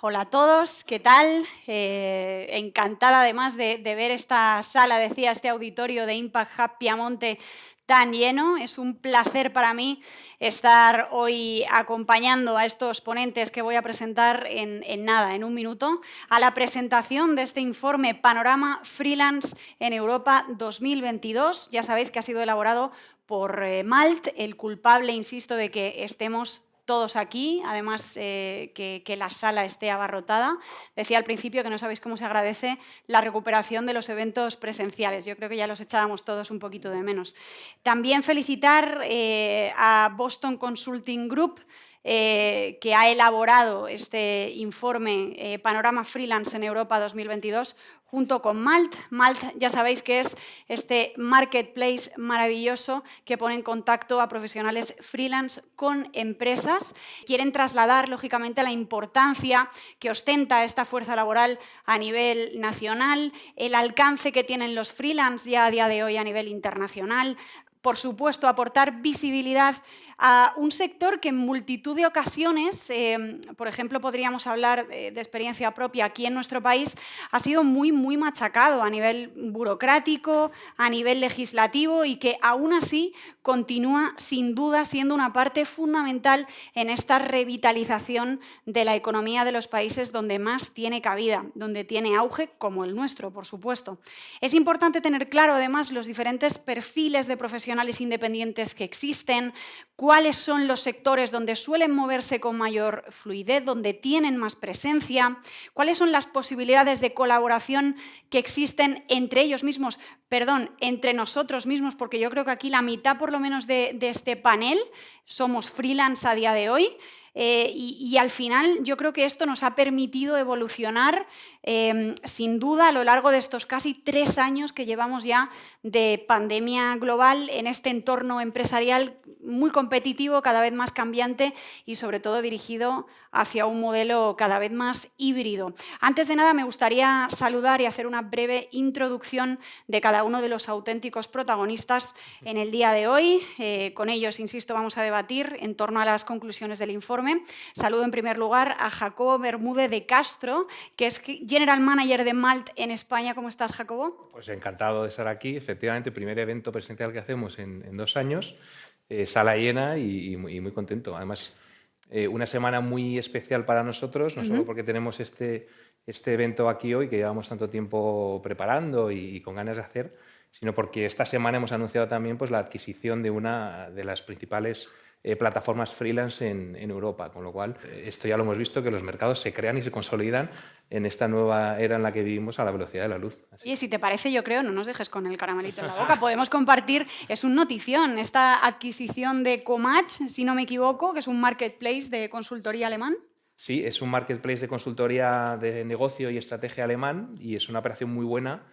Hola a todos, ¿qué tal? Encantada además de ver esta sala, decía, este auditorio de Impact Hub Piamonte tan lleno. Es un placer para mí estar hoy acompañando a estos ponentes que voy a presentar en un minuto, a la presentación de este informe Panorama Freelance en Europa 2022. Ya sabéis que ha sido elaborado por Malt, el culpable, insisto, de que estemos todos aquí, además que la sala esté abarrotada. Decía al principio que no sabéis cómo se agradece la recuperación de los eventos presenciales. Yo creo que ya los echábamos todos un poquito de menos. También felicitar a Boston Consulting Group, que ha elaborado este informe Panorama Freelance en Europa 2022 junto con Malt. Malt, ya sabéis que es este marketplace maravilloso que pone en contacto a profesionales freelance con empresas. Quieren trasladar, lógicamente, la importancia que ostenta esta fuerza laboral a nivel nacional, el alcance que tienen los freelance ya a día de hoy a nivel internacional. Por supuesto, aportar visibilidad a un sector que en multitud de ocasiones, por ejemplo, podríamos hablar de experiencia propia aquí en nuestro país, ha sido muy machacado a nivel burocrático, a nivel legislativo y que aún así continúa sin duda siendo una parte fundamental en esta revitalización de la economía de los países donde más tiene cabida, donde tiene auge, como el nuestro, por supuesto. Es importante tener claro, además, los diferentes perfiles de profesionales independientes que existen, cuáles son los sectores donde suelen moverse con mayor fluidez, donde tienen más presencia, cuáles son las posibilidades de colaboración que existen entre ellos mismos, entre nosotros mismos, porque yo creo que aquí la mitad por lo menos de este panel somos freelance a día de hoy. Y al final yo creo que esto nos ha permitido evolucionar sin duda a lo largo de estos casi 3 años que llevamos ya de pandemia global en este entorno empresarial muy competitivo, cada vez más cambiante y sobre todo dirigido hacia un modelo cada vez más híbrido. Antes de nada me gustaría saludar y hacer una breve introducción de cada uno de los auténticos protagonistas en el día de hoy. Con ellos, insisto, vamos a debatir en torno a las conclusiones del informe. Saludo en primer lugar a Jacobo Bermúdez de Castro, que es General Manager de Malt en España. ¿Cómo estás, Jacobo? Pues encantado de estar aquí. Efectivamente, primer evento presencial que hacemos en 2 años, sala llena y muy contento. Además, una semana muy especial para nosotros, no solo porque tenemos este evento aquí hoy que llevamos tanto tiempo preparando y con ganas de hacer, sino porque esta semana hemos anunciado también pues, la adquisición de una de las principales plataformas freelance en Europa, con lo cual esto ya lo hemos visto, que los mercados se crean y se consolidan en esta nueva era en la que vivimos a la velocidad de la luz. Oye, si te parece, yo creo, no nos dejes con el caramelito en la boca, podemos compartir, es un notición, esta adquisición de Comatch, si no me equivoco, que es un marketplace de consultoría alemán. Sí, es un marketplace de consultoría de negocio y estrategia alemán y es una operación muy buena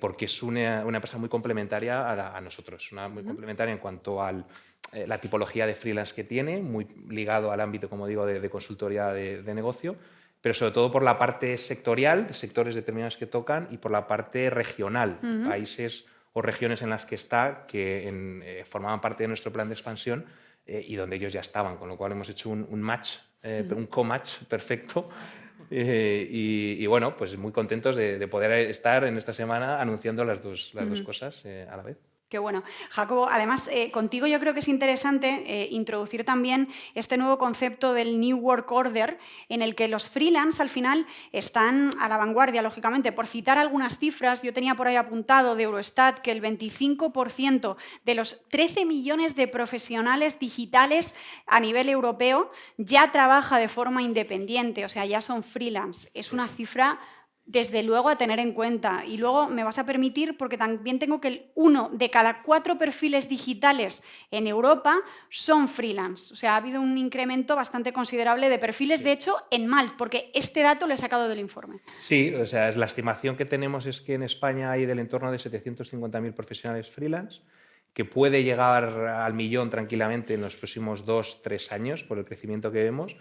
porque es una empresa muy complementaria a nosotros, muy complementaria en cuanto a la tipología de freelance que tiene, muy ligado al ámbito, como digo, de consultoría de negocio, pero sobre todo por la parte sectorial, de sectores determinados que tocan, y por la parte regional, países o regiones en las que está, que formaban parte de nuestro plan de expansión y donde ellos ya estaban, con lo cual hemos hecho un match, un co-match perfecto. Y bueno, pues muy contentos de poder estar en esta semana anunciando las dos cosas a la vez. Qué bueno. Jacobo, además, contigo yo creo que es interesante introducir también este nuevo concepto del New Work Order, en el que los freelance al final están a la vanguardia, lógicamente. Por citar algunas cifras, yo tenía por ahí apuntado de Eurostat que el 25% de los 13 millones de profesionales digitales a nivel europeo ya trabaja de forma independiente, o sea, ya son freelance. Es una cifra desde luego a tener en cuenta. Y luego me vas a permitir, porque también tengo que el 1 de cada 4 perfiles digitales en Europa son freelance. O sea, ha habido un incremento bastante considerable de perfiles, de hecho, en Malt, porque este dato lo he sacado del informe. Sí, o sea, la estimación que tenemos es que en España hay del entorno de 750.000 profesionales freelance, que puede llegar al millón tranquilamente en los próximos 2-3 años por el crecimiento que vemos.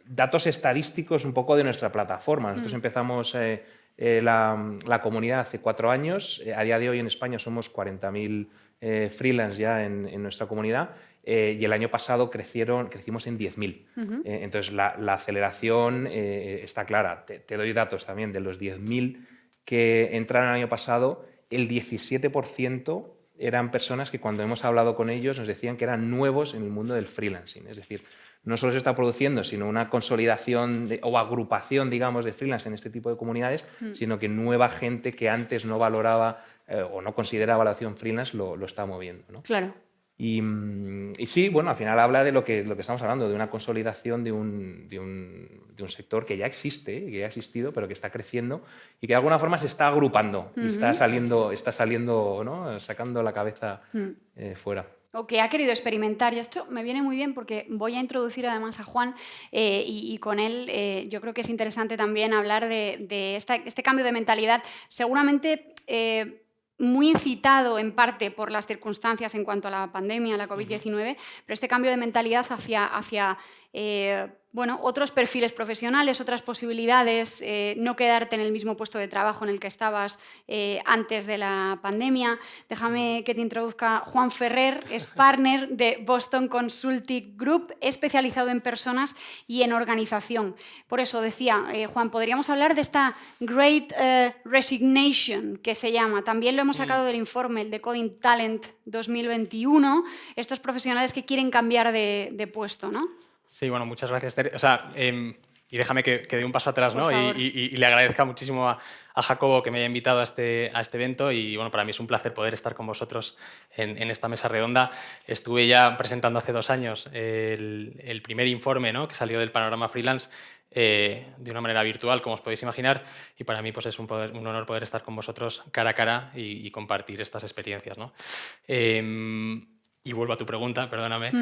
Datos estadísticos un poco de nuestra plataforma. Nosotros empezamos la comunidad hace 4 años. A día de hoy en España somos 40.000 freelance ya en nuestra comunidad y el año pasado crecimos en 10.000. Entonces la aceleración está clara. Te doy datos también de los 10.000 que entraron el año pasado, el 17% eran personas que cuando hemos hablado con ellos nos decían que eran nuevos en el mundo del freelancing. Es decir, no solo se está produciendo, sino una consolidación o agrupación, digamos, de freelance en este tipo de comunidades, sino que nueva gente que antes no valoraba o no consideraba la opción freelance lo está moviendo, ¿no? Claro. Y sí, bueno, al final habla de lo que estamos hablando, de una consolidación de un sector que ya existe, que ya ha existido, pero que está creciendo y que de alguna forma se está agrupando y está saliendo, ¿no? Sacando la cabeza fuera. O que ha querido experimentar. Y esto me viene muy bien porque voy a introducir además a Juan y con él yo creo que es interesante también hablar de este cambio de mentalidad. Seguramente muy incitado en parte por las circunstancias en cuanto a la pandemia, la COVID-19, pero este cambio de mentalidad hacia bueno, otros perfiles profesionales, otras posibilidades, no quedarte en el mismo puesto de trabajo en el que estabas antes de la pandemia. Déjame que te introduzca Juan Ferrer, es partner de Boston Consulting Group, especializado en personas y en organización. Por eso decía, Juan, podríamos hablar de esta Great Resignation, que se llama. También lo hemos sacado del informe, el de Coding Talent 2021, estos profesionales que quieren cambiar de puesto, ¿no? Sí, bueno, muchas gracias, Tere. O sea, y déjame que dé un paso atrás, ¿no? Y le agradezca muchísimo a Jacobo que me haya invitado a este evento y bueno, para mí es un placer poder estar con vosotros en esta mesa redonda. Estuve ya presentando hace 2 años el primer informe, ¿no? Que salió del panorama freelance de una manera virtual, como os podéis imaginar, y para mí pues, es un honor poder estar con vosotros cara a cara y compartir estas experiencias, ¿no? Y vuelvo a tu pregunta, perdóname.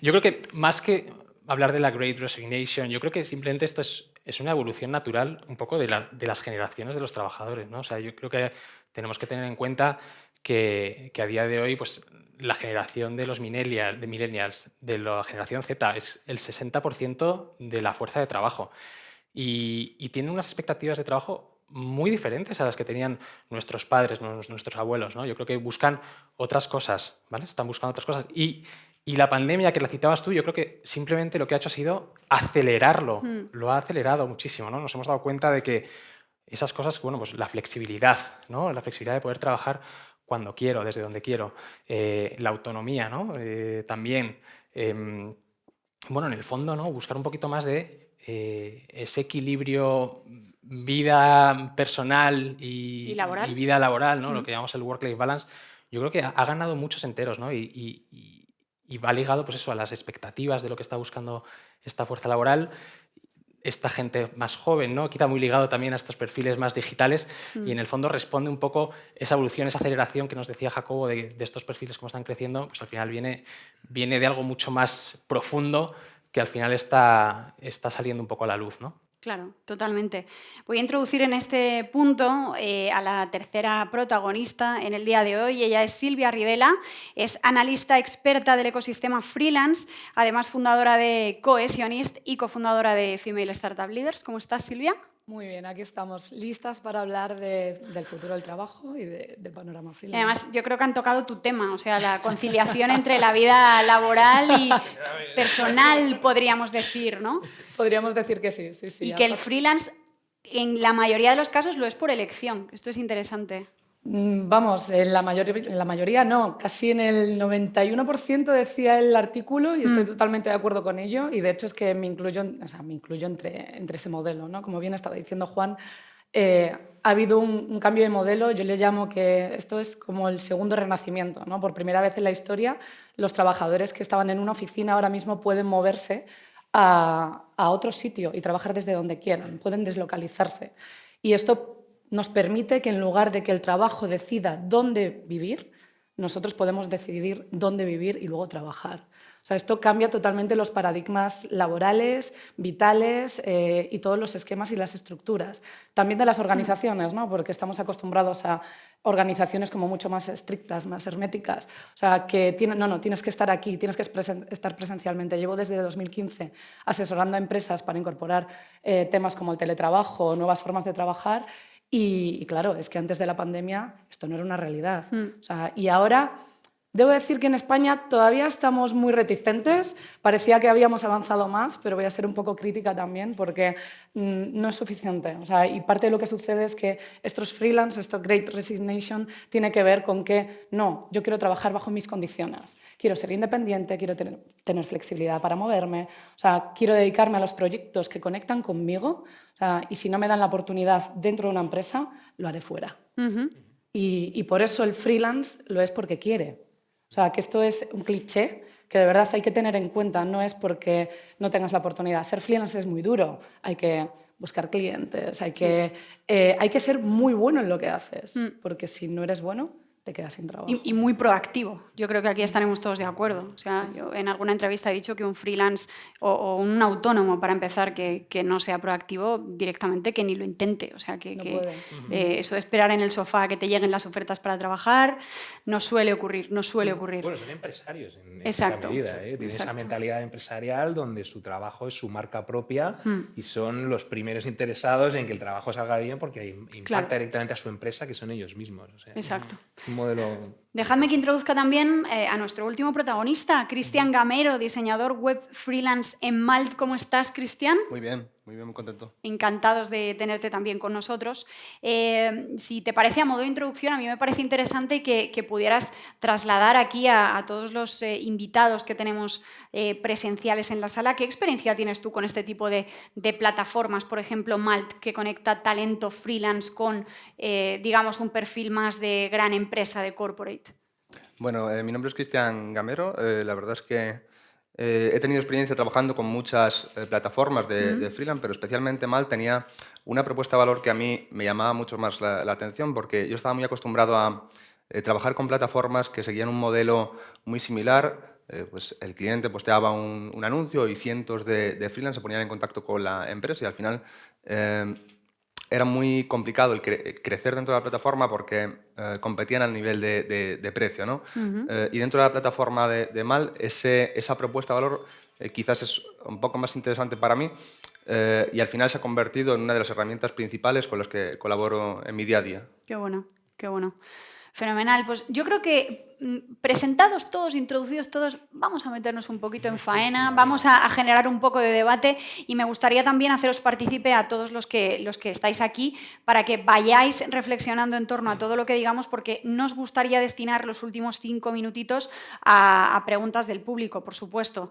Yo creo que más que hablar de la Great Resignation, yo creo que simplemente esto es una evolución natural un poco de las generaciones de los trabajadores, ¿no? O sea, yo creo que tenemos que tener en cuenta que a día de hoy pues, la generación de los millennials, de la generación Z, es el 60% de la fuerza de trabajo. Y tienen unas expectativas de trabajo muy diferentes a las que tenían nuestros padres, nuestros abuelos, ¿no? Yo creo que buscan otras cosas, ¿vale? Están buscando otras cosas. Y la pandemia, que la citabas tú, yo creo que simplemente lo que ha hecho ha sido acelerarlo. Lo ha acelerado muchísimo, ¿no? Nos hemos dado cuenta de que esas cosas, bueno, pues la flexibilidad, ¿no? La flexibilidad de poder trabajar cuando quiero, desde donde quiero. La autonomía, ¿no? También, bueno, en el fondo, ¿no? Buscar un poquito más de ese equilibrio vida personal y vida laboral, ¿no? Lo que llamamos el work-life balance, yo creo que ha ganado muchos enteros, ¿no? Y y va ligado pues eso, a las expectativas de lo que está buscando esta fuerza laboral, esta gente más joven, ¿no? Quizá muy ligado también a estos perfiles más digitales y en el fondo responde un poco esa evolución, esa aceleración que nos decía Jacobo de estos perfiles cómo están creciendo, pues al final viene de algo mucho más profundo que al final está saliendo un poco a la luz, ¿no? Claro, totalmente. Voy a introducir en este punto a la tercera protagonista en el día de hoy. Ella es Silvia Rivela, es analista experta del ecosistema freelance, además fundadora de Cohesionist y cofundadora de Female Startup Leaders. ¿Cómo estás, Silvia? Muy bien, aquí estamos listas para hablar del futuro del trabajo y del panorama freelance. Además, yo creo que han tocado tu tema, o sea, la conciliación entre la vida laboral y personal, podríamos decir, ¿no? Podríamos decir que sí, sí, sí. Y que el freelance, en la mayoría de los casos, lo es por elección. Esto es interesante. Vamos, en la mayoría no, casi en el 91% decía el artículo y estoy totalmente de acuerdo con ello y de hecho es que me incluyo entre ese modelo, ¿no? Como bien estaba diciendo Juan, ha habido un cambio de modelo, yo le llamo que esto es como el segundo renacimiento, ¿no? Por primera vez en la historia los trabajadores que estaban en una oficina ahora mismo pueden moverse a otro sitio y trabajar desde donde quieran, pueden deslocalizarse y esto nos permite que en lugar de que el trabajo decida dónde vivir, nosotros podemos decidir dónde vivir y luego trabajar. O sea, esto cambia totalmente los paradigmas laborales, vitales y todos los esquemas y las estructuras. También de las organizaciones, ¿no? Porque estamos acostumbrados a organizaciones como mucho más estrictas, más herméticas. O sea, que tienes que estar aquí, tienes que estar presencialmente. Llevo desde 2015 asesorando a empresas para incorporar temas como el teletrabajo, nuevas formas de trabajar. Y claro, es que antes de la pandemia esto no era una realidad. O sea, y ahora, debo decir que en España todavía estamos muy reticentes. Parecía que habíamos avanzado más, pero voy a ser un poco crítica también porque no es suficiente. O sea, y parte de lo que sucede es que estos freelance, esto Great Resignation, tiene que ver con que no, yo quiero trabajar bajo mis condiciones. Quiero ser independiente, quiero tener flexibilidad para moverme. O sea, quiero dedicarme a los proyectos que conectan conmigo. O sea, y si no me dan la oportunidad dentro de una empresa, lo haré fuera. Y por eso el freelance lo es porque quiere. O sea, que esto es un cliché que de verdad hay que tener en cuenta. No es porque no tengas la oportunidad. Ser freelance es muy duro. Hay que buscar clientes, hay que ser muy bueno en lo que haces. Porque si no eres bueno, te quedas sin trabajo. Y muy proactivo. Yo creo que aquí estaremos todos de acuerdo. O sea, yo en alguna entrevista he dicho que un freelance o un autónomo, para empezar, que no sea proactivo directamente, que ni lo intente. O sea, que eso de esperar en el sofá a que te lleguen las ofertas para trabajar no suele ocurrir, no suele ocurrir. Bueno, son empresarios en Exacto. esa medida. Tienen esa mentalidad empresarial donde su trabajo es su marca propia y son los primeros interesados en que el trabajo salga bien porque impacta directamente a su empresa, que son ellos mismos. O sea, exacto. Modelo. Dejadme que introduzca también a nuestro último protagonista, Cristian Gamero, diseñador web freelance en Malt. ¿Cómo estás, Cristian? Muy bien, muy contento. Encantados de tenerte también con nosotros. Si te parece, a modo de introducción, a mí me parece interesante que pudieras trasladar aquí a todos los invitados que tenemos presenciales en la sala. ¿Qué experiencia tienes tú con este tipo de plataformas? Por ejemplo, Malt, que conecta talento freelance con, digamos, un perfil más de gran empresa, de corporate. Bueno, mi nombre es Cristian Gamero. La verdad es que he tenido experiencia trabajando con muchas plataformas de freelance, pero especialmente Malt tenía una propuesta de valor que a mí me llamaba mucho más la atención porque yo estaba muy acostumbrado a trabajar con plataformas que seguían un modelo muy similar. Pues el cliente posteaba un anuncio y cientos de freelance se ponían en contacto con la empresa y al final era muy complicado el crecer dentro de la plataforma porque competían al nivel de precio, ¿no? Y dentro de la plataforma de Malt, esa propuesta de valor quizás es un poco más interesante para mí y al final se ha convertido en una de las herramientas principales con las que colaboro en mi día a día. Qué bueno, qué bueno. Fenomenal. Pues yo creo que presentados todos, introducidos todos, vamos a meternos un poquito en faena, vamos a generar un poco de debate y me gustaría también haceros partícipe a todos los que estáis aquí para que vayáis reflexionando en torno a todo lo que digamos porque nos gustaría destinar los últimos 5 minutitos a preguntas del público, por supuesto.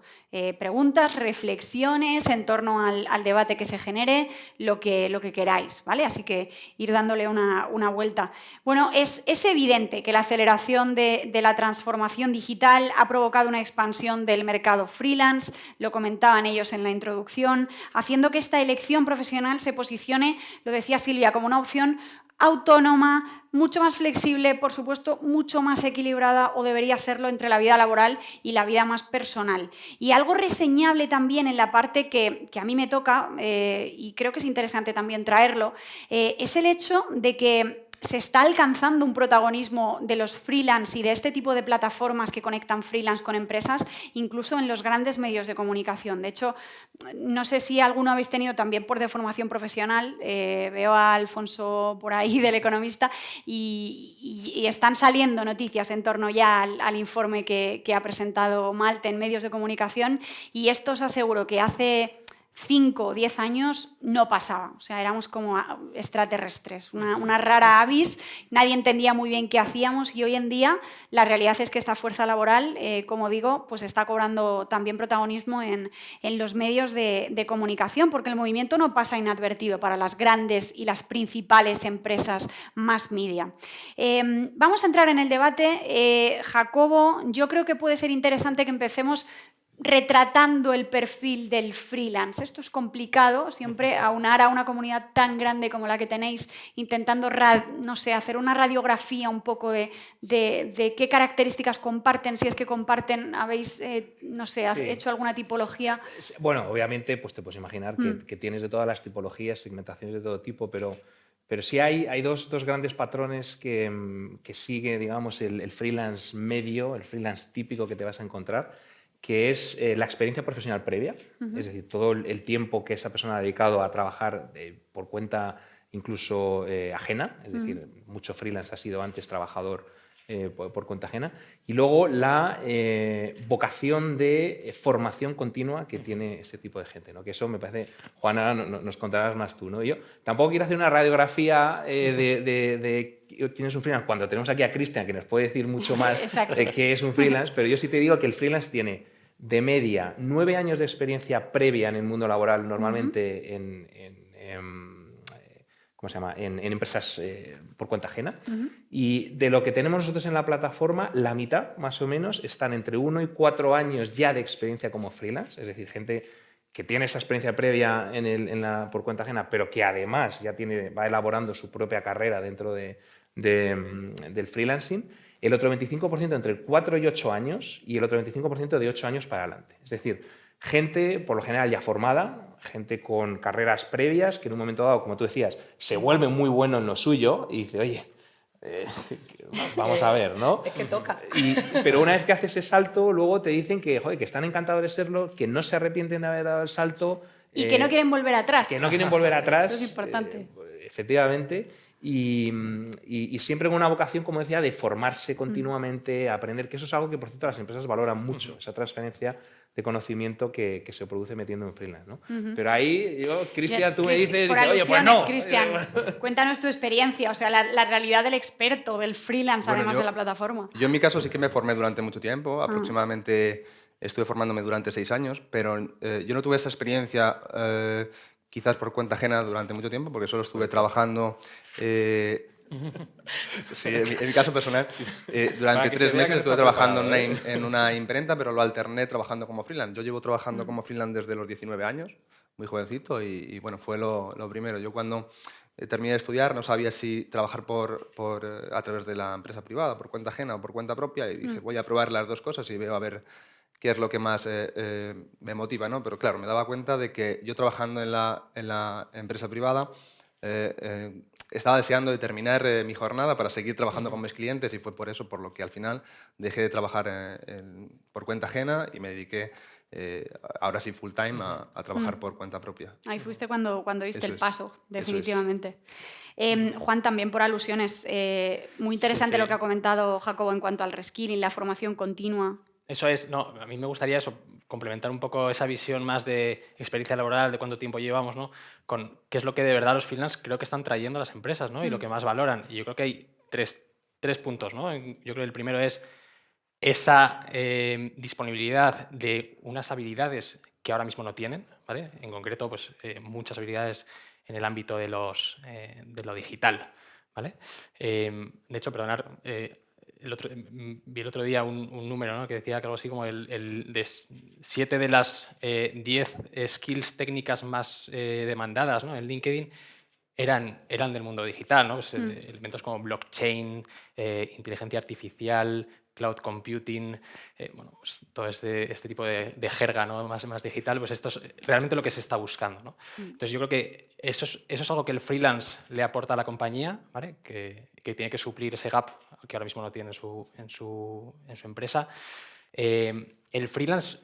Preguntas, reflexiones en torno al debate que se genere, lo que queráis, ¿vale? Así que ir dándole una vuelta. Bueno, es evidente evidente que la aceleración de la transformación digital ha provocado una expansión del mercado freelance, lo comentaban ellos en la introducción, haciendo que esta elección profesional se posicione, lo decía Silvia, como una opción autónoma, mucho más flexible, por supuesto, mucho más equilibrada, o debería serlo, entre la vida laboral y la vida más personal. Y algo reseñable también en la parte que a mí me toca, y creo que es interesante también traerlo, es el hecho de que se está alcanzando un protagonismo de los freelance y de este tipo de plataformas que conectan freelance con empresas, incluso en los grandes medios de comunicación. De hecho, no sé si alguno habéis tenido también por de formación profesional, veo a Alfonso por ahí del Economista, y están saliendo noticias en torno ya al informe que ha presentado Malte en medios de comunicación, y esto os aseguro que hace 5 o 10 años no pasaba, o sea, éramos como extraterrestres, una rara avis, nadie entendía muy bien qué hacíamos, y hoy en día la realidad es que esta fuerza laboral, como digo, pues está cobrando también protagonismo en los medios de comunicación, porque el movimiento no pasa inadvertido para las grandes y las principales empresas mass media. Vamos a entrar en el debate. Jacobo, yo creo que puede ser interesante que empecemos retratando el perfil del freelance. Esto es complicado, siempre aunar a una comunidad tan grande como la que tenéis, intentando, no sé, hacer una radiografía un poco de qué características comparten, si es que comparten, habéis, no sé, hecho alguna tipología. Bueno, obviamente, pues te puedes imaginar que tienes de todas las tipologías, segmentaciones de todo tipo, pero sí hay dos grandes patrones que sigue, digamos, el freelance medio, el freelance típico que te vas a encontrar, que es la experiencia profesional previa, es decir, todo el tiempo que esa persona ha dedicado a trabajar por cuenta incluso ajena, es decir, mucho freelance ha sido antes trabajador por cuenta ajena, y luego la vocación de formación continua que tiene ese tipo de gente, ¿no? Que eso me parece, Juana, nos contarás más tú, ¿no? Yo tampoco quiero hacer una radiografía de quién es un freelance, cuando tenemos aquí a Cristian, que nos puede decir mucho más de qué es un freelance, pero yo sí te digo que el freelance tiene de media 9 años de experiencia previa en el mundo laboral, normalmente ¿cómo se llama? En empresas por cuenta ajena. Y de lo que tenemos nosotros en la plataforma, la mitad, más o menos, están entre 1 y 4 años ya de experiencia como freelance, es decir, gente que tiene esa experiencia previa por cuenta ajena, pero que además ya va elaborando su propia carrera dentro del freelancing. El otro 25% entre 4 y 8 años, y el otro 25% de 8 años para adelante. Es decir, gente, por lo general, ya formada, gente con carreras previas, que en un momento dado, como tú decías, se vuelve muy bueno en lo suyo y dice, oye, vamos a ver, ¿no? Es que toca. Pero una vez que haces ese salto, luego te dicen que, joder, que están encantados de serlo, que no se arrepienten de haber dado el salto. Y que no quieren volver atrás. Que no quieren volver atrás. Eso es importante. Efectivamente. Y siempre con una vocación, como decía, de formarse continuamente, aprender, que eso es algo que, por cierto, las empresas valoran mucho, esa transferencia de conocimiento que se produce metiendo en freelance, ¿no? Pero ahí, Cristian, tú me dices, oye, pues no. Cristian, cuéntanos tu experiencia, o sea, la realidad del experto, del freelance, bueno, además de la plataforma. Yo en mi caso sí que me formé durante mucho tiempo, aproximadamente estuve formándome durante 6 años, pero yo no tuve esa experiencia quizás por cuenta ajena durante mucho tiempo, porque solo estuve trabajando, sí, en mi caso personal, durante 3 meses estuve trabajando en una imprenta, pero lo alterné trabajando como freelance. Yo llevo trabajando como freelance desde los 19 años, muy jovencito, y bueno, fue lo primero. Yo cuando terminé de estudiar no sabía si trabajar a través de la empresa privada, por cuenta ajena o por cuenta propia, y dije, voy a probar las dos cosas y veo a ver qué es lo que más me motiva, ¿no? Pero claro, me daba cuenta de que yo trabajando en la empresa privada estaba deseando de terminar mi jornada para seguir trabajando con mis clientes, y fue por eso por lo que al final dejé de trabajar por cuenta ajena y me dediqué ahora sí full time a trabajar por cuenta propia. Ahí fuiste cuando diste el paso, definitivamente. Juan, también por alusiones, muy interesante lo que ha comentado Jacobo en cuanto al reskilling, la formación continua. Eso es, no, a mí me gustaría complementar un poco esa visión más de experiencia laboral, de cuánto tiempo llevamos, ¿no? Con qué es lo que de verdad los freelance creo que están trayendo a las empresas, ¿no? Y lo que más valoran. Y yo creo que hay tres puntos, ¿no? Yo creo que el primero es esa disponibilidad de unas habilidades que ahora mismo no tienen, ¿vale? En concreto, pues muchas habilidades en el ámbito de lo digital, ¿vale? De hecho, perdonar, vi el otro día un número, ¿no? Que decía que algo así como de 7 de las 10 skills técnicas más demandadas, ¿no? En LinkedIn eran del mundo digital, ¿no? Pues, elementos como blockchain, inteligencia artificial, cloud computing, bueno, pues todo este tipo de jerga, ¿no? más digital, pues esto es realmente lo que se está buscando, ¿no? Entonces yo creo que eso es algo que el freelance le aporta a la compañía, ¿vale? Que tiene que suplir ese gap que ahora mismo no tiene en su empresa. El freelance,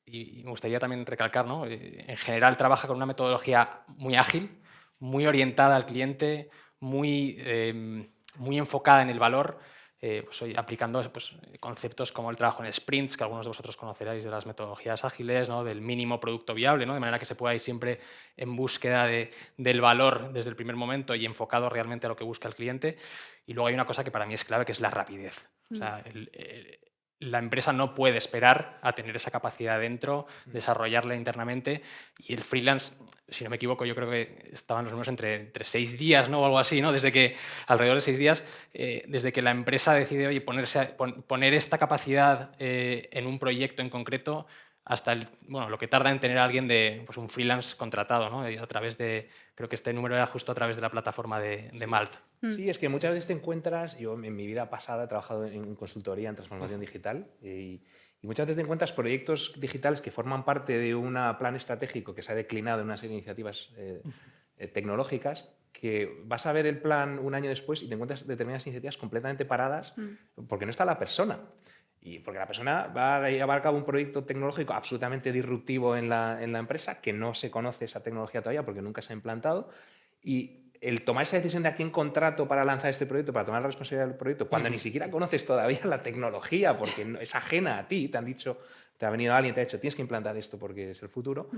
y me gustaría también recalcar, ¿no? En general trabaja con una metodología muy ágil, muy orientada al cliente, muy enfocada en el valor, pues, aplicando pues, conceptos como el trabajo en sprints, que algunos de vosotros conoceréis de las metodologías ágiles, ¿no? Del mínimo producto viable, ¿no? De manera que se pueda ir siempre en búsqueda del valor desde el primer momento y enfocado realmente a lo que busca el cliente. Y luego hay una cosa que para mí es clave, que es la rapidez. O sea, la empresa no puede esperar a tener esa capacidad dentro, desarrollarla internamente, y el freelance, si no me equivoco, yo creo que estaban los números entre 6 días, ¿no? O algo así, ¿no? Alrededor de 6 días, desde que la empresa decide, oye, poner esta capacidad en un proyecto en concreto, hasta lo que tarda en tener a alguien pues un freelance contratado, ¿no? A través de, creo que este número era justo a través de la plataforma de Malt. Sí, es que muchas veces te encuentras, yo en mi vida pasada he trabajado en consultoría, en transformación digital, y muchas veces te encuentras proyectos digitales que forman parte de un plan estratégico que se ha declinado en una serie de iniciativas tecnológicas, que vas a ver el plan un año después y te encuentras determinadas iniciativas completamente paradas porque no está la persona. Y porque la persona va a llevar a cabo un proyecto tecnológico absolutamente disruptivo en la empresa, que no se conoce esa tecnología todavía porque nunca se ha implantado, y el tomar esa decisión de a quién contrato para lanzar este proyecto, para tomar la responsabilidad del proyecto, cuando ni siquiera conoces todavía la tecnología, porque es ajena a ti, te han dicho, te ha venido alguien y te ha dicho, tienes que implantar esto porque es el futuro,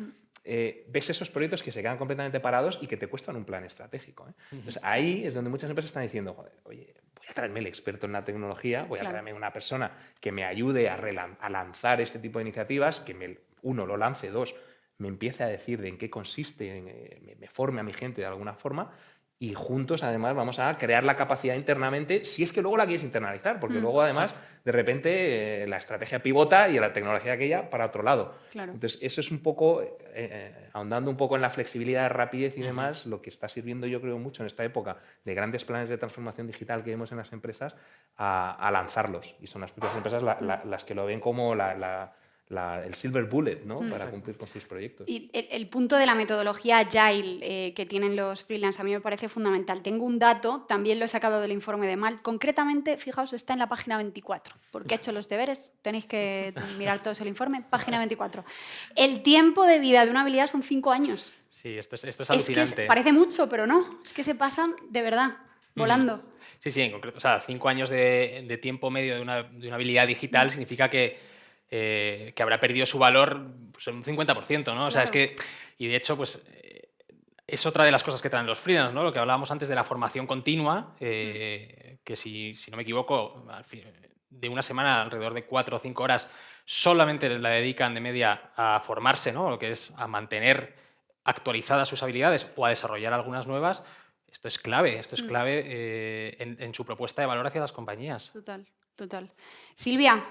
ves esos proyectos que se quedan completamente parados y que te cuestan un plan estratégico, ¿eh? Entonces ahí es donde muchas empresas están diciendo, joder, oye, voy a traerme el experto en la tecnología, voy a traerme una persona que me ayude a lanzar este tipo de iniciativas, que uno, lo lance, dos, me empiece a decir de en qué consiste, me forme a mi gente de alguna forma, y juntos además vamos a crear la capacidad internamente, si es que luego la quieres internalizar, porque luego además de repente la estrategia pivota y la tecnología aquella para otro lado. Claro. Entonces eso es un poco, ahondando un poco en la flexibilidad, rapidez y demás, lo que está sirviendo yo creo mucho en esta época de grandes planes de transformación digital que vemos en las empresas a lanzarlos, y son las propias empresas las que lo ven como el silver bullet, ¿no? Para cumplir con sus proyectos. Y el punto de la metodología Agile que tienen los freelance a mí me parece fundamental. Tengo un dato, también lo he sacado del informe de Malt, concretamente, fijaos, está en la página 24, porque he hecho los deberes, tenéis que mirar todos el informe, página 24. El tiempo de vida de una habilidad son 5 años. Sí, esto es alucinante. Es que parece mucho, pero no, es que se pasan de verdad, volando. Sí, en concreto, o sea, 5 años de tiempo medio de una habilidad digital significa que habrá perdido su valor pues, en un 50%, ¿no? O sea, es que, y de hecho, pues es otra de las cosas que traen los freelance, ¿no? Lo que hablábamos antes de la formación continua, que si no me equivoco, de una semana alrededor de 4 o 5 horas solamente la dedican de media a formarse, ¿no? Lo que es a mantener actualizadas sus habilidades o a desarrollar algunas nuevas. Esto es clave en su propuesta de valor hacia las compañías. Total. Silvia,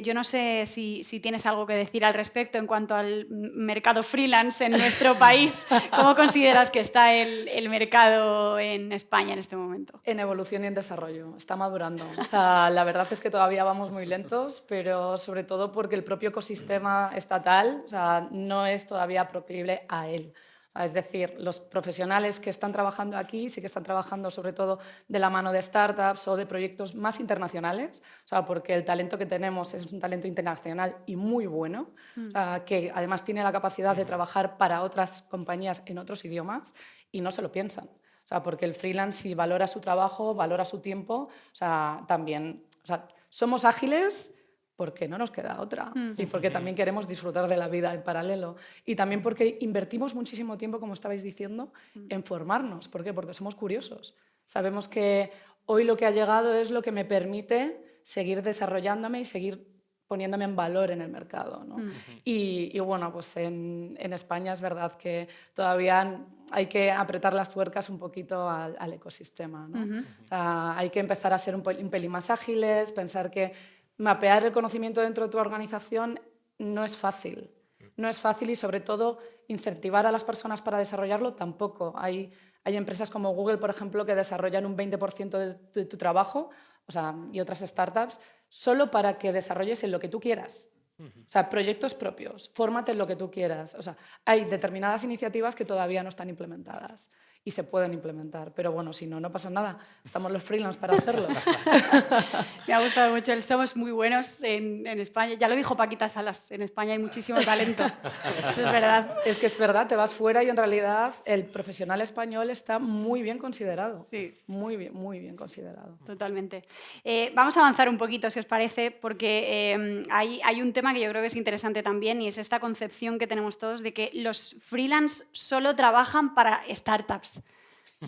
yo no sé si tienes algo que decir al respecto en cuanto al mercado freelance en nuestro país. ¿Cómo consideras que está el mercado en España en este momento? En evolución y en desarrollo, está madurando. O sea, la verdad es que todavía vamos muy lentos, pero sobre todo porque el propio ecosistema estatal, o sea, no es todavía proclive a él. Es decir, los profesionales que están trabajando aquí sí que están trabajando sobre todo de la mano de startups o de proyectos más internacionales, o sea, porque el talento que tenemos es un talento internacional y muy bueno, o sea, que además tiene la capacidad de trabajar para otras compañías en otros idiomas y no se lo piensan. O sea, porque el freelance, si valora su trabajo, valora su tiempo, o sea, también, o sea, somos ágiles porque no nos queda otra y porque también queremos disfrutar de la vida en paralelo y también porque invertimos muchísimo tiempo, como estabais diciendo, en formarnos. ¿Por qué? Porque somos curiosos. Sabemos que hoy lo que ha llegado es lo que me permite seguir desarrollándome y seguir poniéndome en valor en el mercado, ¿no? Y bueno, pues en España es verdad que todavía hay que apretar las tuercas un poquito al ecosistema, ¿no? O sea, hay que empezar a ser un pelín más ágiles, pensar que mapear el conocimiento dentro de tu organización no es fácil. No es fácil y, sobre todo, incentivar a las personas para desarrollarlo tampoco. Hay empresas como Google, por ejemplo, que desarrollan un 20% de tu trabajo, o sea, y otras startups, solo para que desarrolles en lo que tú quieras. O sea, proyectos propios, fórmate en lo que tú quieras. O sea, hay determinadas iniciativas que todavía no están implementadas y se pueden implementar. Pero bueno, si no, no pasa nada. Estamos los freelance para hacerlo. Me ha gustado mucho el somos muy buenos en España. Ya lo dijo Paquita Salas, en España hay muchísimo talento. Eso es verdad. Es que es verdad, te vas fuera y en realidad el profesional español está muy bien considerado. Sí. Muy bien considerado. Totalmente. Vamos a avanzar un poquito, si os parece, porque hay un tema que yo creo que es interesante también y es esta concepción que tenemos todos de que los freelance solo trabajan para startups.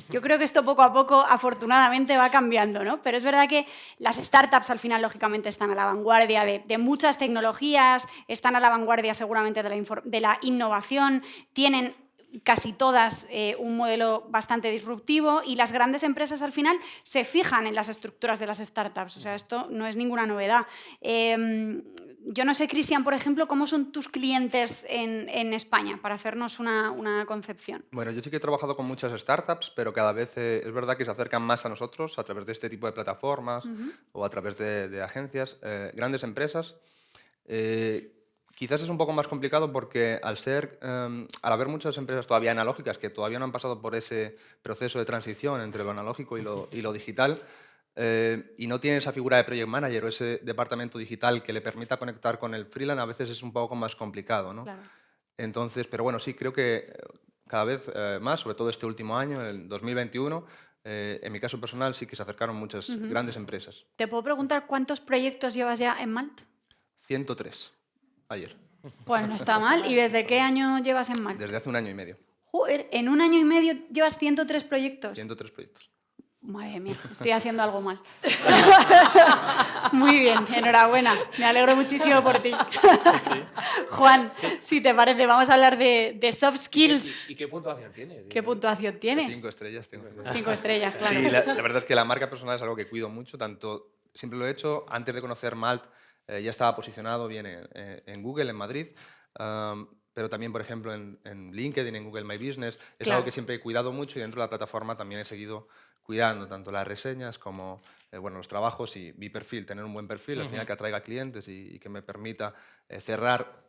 Yo creo que esto poco a poco, afortunadamente, va cambiando, ¿no? Pero es verdad que las startups al final, lógicamente, están a la vanguardia de muchas tecnologías, están a la vanguardia seguramente de la innovación, tienen casi todas un modelo bastante disruptivo y las grandes empresas al final se fijan en las estructuras de las startups. O sea, esto no es ninguna novedad. Yo no sé, Cristian, por ejemplo, ¿cómo son tus clientes en España? Para hacernos una concepción. Bueno, yo sí que he trabajado con muchas startups, pero cada vez es verdad que se acercan más a nosotros a través de este tipo de plataformas o a través de agencias, grandes empresas. Quizás es un poco más complicado porque al haber muchas empresas todavía analógicas que todavía no han pasado por ese proceso de transición entre lo analógico y lo digital, y no tiene esa figura de project manager o ese departamento digital que le permita conectar con el freelance, a veces es un poco más complicado, ¿no? Claro. Entonces, pero bueno, sí, creo que cada vez más, sobre todo este último año, el 2021, en mi caso personal sí que se acercaron muchas grandes empresas. ¿Te puedo preguntar cuántos proyectos llevas ya en Malt? 103, ayer, Pues no está mal. ¿Y desde qué año llevas en Malt? desde hace 1 año y medio. Joder, en 1 año y medio llevas 103 proyectos. 103 proyectos. Madre mía, estoy haciendo algo mal. Muy bien, enhorabuena. Me alegro muchísimo por ti. Juan, si te parece, vamos a hablar de soft skills. ¿Y qué puntuación tienes? ¿Qué puntuación tienes? 5 estrellas. 5 estrellas, claro. Sí, la verdad es que la marca personal es algo que cuido mucho, tanto siempre lo he hecho, antes de conocer Malt ya estaba posicionado bien en Google, en Madrid, pero también, por ejemplo, en LinkedIn, en Google My Business, es Claro. algo que siempre he cuidado mucho y dentro de la plataforma también he seguido cuidando tanto las reseñas como bueno, los trabajos y mi perfil, tener un buen perfil, al final que atraiga clientes y que me permita cerrar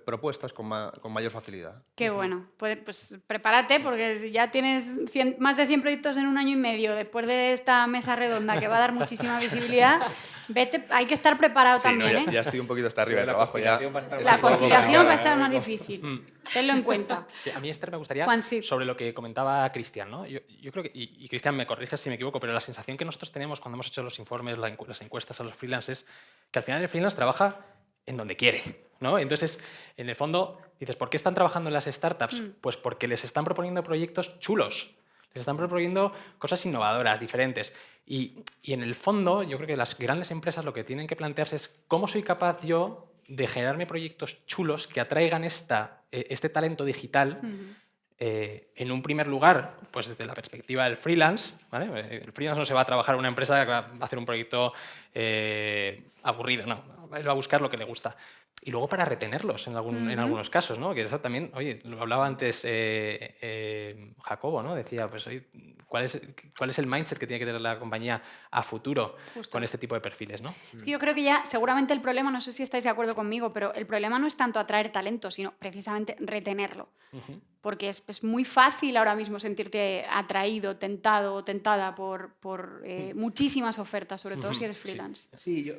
propuestas con mayor facilidad. Qué bueno. Pues prepárate porque ya tienes más de 100 proyectos en 1 año y medio. Después de esta mesa redonda que va a dar muchísima visibilidad, vete, hay que estar preparado Sí, también, no, ¿eh? ya estoy un poquito hasta arriba de trabajo. Ya. La conciliación va a estar más difícil. Tenlo en cuenta. Sí, a mí, Esther, me gustaría, Juan, sí. sobre lo que comentaba Cristian, ¿no? Yo creo que, y Cristian, me corriges si me equivoco, pero la sensación que nosotros tenemos cuando hemos hecho los informes, las encuestas a los freelancers, es que al final el freelance trabaja en donde quiere, ¿no? Entonces, en el fondo, dices, ¿por qué están trabajando en las startups? Pues porque les están proponiendo proyectos chulos, les están proponiendo cosas innovadoras, diferentes. Y en el fondo, yo creo que las grandes empresas lo que tienen que plantearse es cómo soy capaz yo de generarme proyectos chulos que atraigan este talento digital. En un primer lugar, pues desde la perspectiva del freelance, ¿vale? El freelance no se va a trabajar en una empresa que va a hacer un proyecto aburrido, no, él va a buscar lo que le gusta. Y luego para retenerlos en algunos casos, ¿no? Que eso también, oye, lo hablaba antes Jacobo, ¿no? Decía, pues, oye, ¿cuál es el mindset que tiene que tener la compañía a futuro con este tipo de perfiles, ¿no? Es que yo creo que ya seguramente el problema, no sé si estáis de acuerdo conmigo, pero el problema no es tanto atraer talento, sino precisamente retenerlo. Porque es muy fácil ahora mismo sentirte atraído, tentado o tentada por muchísimas ofertas, sobre todo si eres freelance. Sí, yo,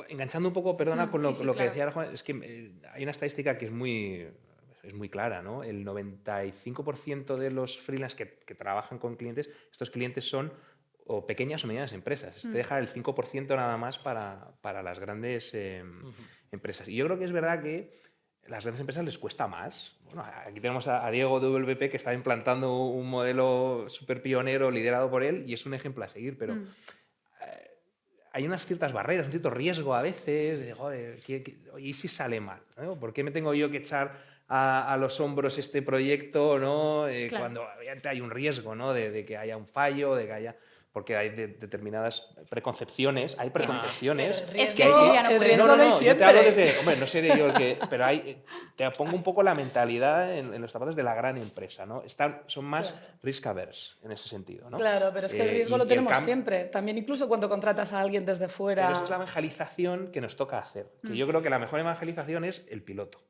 enganchando un poco, perdona, con lo sí, que claro. decía Juan, es que hay una estadística que es muy clara, ¿no? El 95% de los freelance que trabajan con clientes, estos clientes son o pequeñas o medianas empresas. Te deja el 5% nada más para las grandes empresas. Y yo creo que es verdad que a las grandes empresas les cuesta más. Bueno, aquí tenemos a Diego de WP que está implantando un modelo súper pionero liderado por él y es un ejemplo a seguir, pero hay unas ciertas barreras, un cierto riesgo a veces, de, joder, ¿y si sale mal? ¿No? ¿Por qué me tengo yo que echar a los hombros este proyecto, ¿no? Cuando obviamente hay un riesgo, ¿no? de que haya un fallo, de que haya... Porque hay determinadas preconcepciones, hay preconcepciones. Es que Silvia no puede. No, yo te hablo desde... Hombre, no seré yo el que... Pero te pongo un poco la mentalidad en los zapatos de la gran empresa, ¿no? Son más risk averse en ese sentido, ¿no? Claro, pero es que el riesgo lo tenemos siempre. También incluso cuando contratas a alguien desde fuera... Pero esa es la evangelización que nos toca hacer. Que yo creo que la mejor evangelización es el piloto.